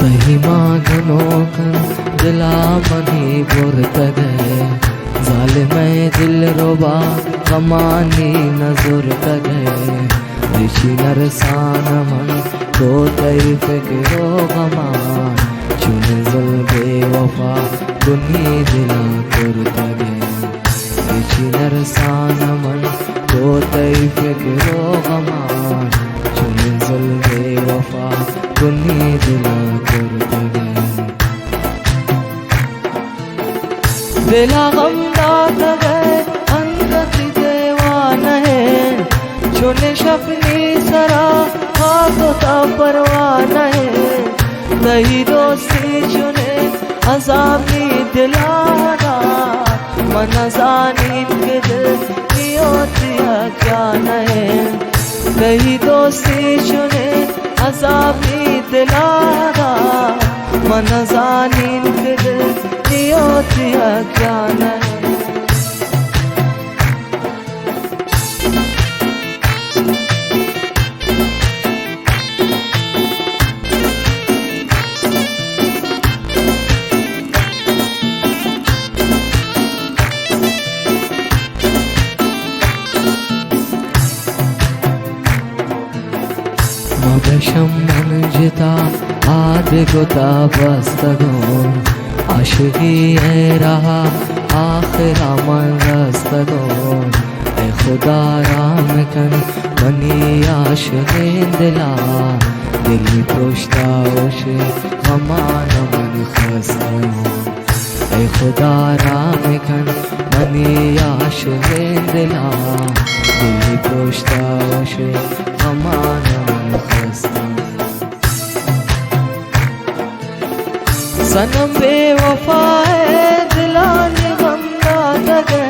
बहिमा गनों कन दिला मनी बुरत गए जालिमे दिल रुबा कमानी नजर गए ऋषि नरसान मन तो तई फिक्रो गमान चुन जुल बेवफा दुनी दिला तुरत गए ऋषि नरसान मन तो तई फिक्रो गमान चुन जुल बेवफा दुनी दिला तुरत गए दिला गमदात गए अंगति देवान है चुने शपनी सरा हाथों परवान है दही दोस्ती चुने अजामी दिलाना मन जानी के दिल नियोतिया क्या नहीं दही दोस्ती चुने अजामी दिलाना मन जानी के दिल नियोतिया क्या नहीं मबशम मन जिता आद गुता बस्तगों आशिकी है रहा आखिरा मन रस्तगों ए खुदा राम कन मनी आशिकी दिला दिली पुश्ता उशे गमान मन खस्तगों ए खुदा राम कन मनी आशिकी दिला दिली पुश्ता उशे गमान मन खस्तगों सनम बेवफा है दिलाने गमदा तगे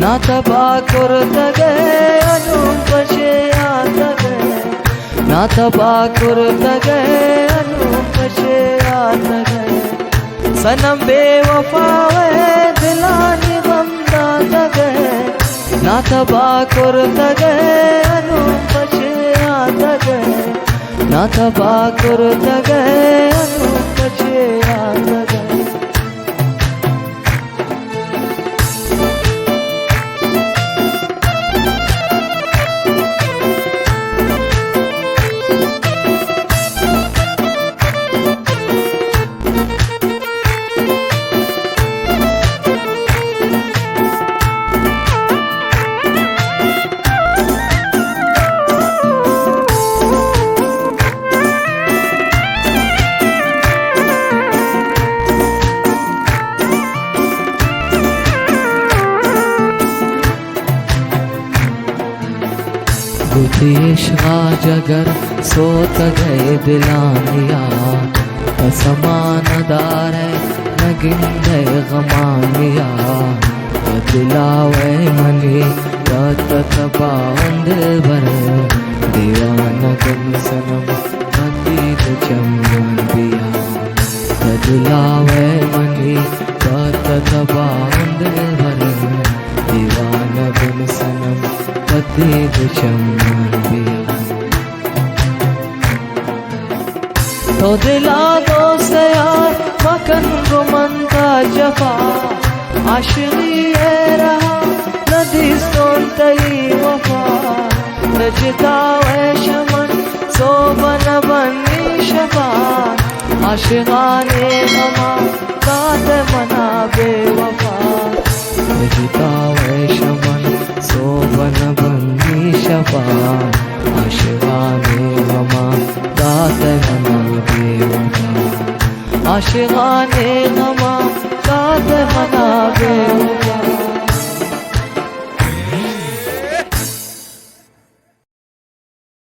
ना तबा कर तगे अनूप शे तगे ना तबा कर तगे अनूप शे तगे सनम बेवफा है दिलाने गमदा तगे ना तबा कर तगे अनूप शे तगे ना तबा कर तगे अनूप शे तगे इश्क़ा जगर सोत गए दिलानिया तसमानदार न गिंदे गमानिया दिलावे मनी तबाउंद बर दीवाना गम सनम मदीद चमन दिया दिलावे मनी तबाउंद बर दीवाना गम सनम मदीद चमन तो दिला दोस्त यार मकन गुमंता जफा आशिकी है रहा नदी सोन तई वफा नजता वे शमन सोबन बनी शफा आशिकाने हमा कात मना बेवफा नजता वे शमन सोबन बनी शफा आशिकाने हमा दात मना बेवफा आशिकाने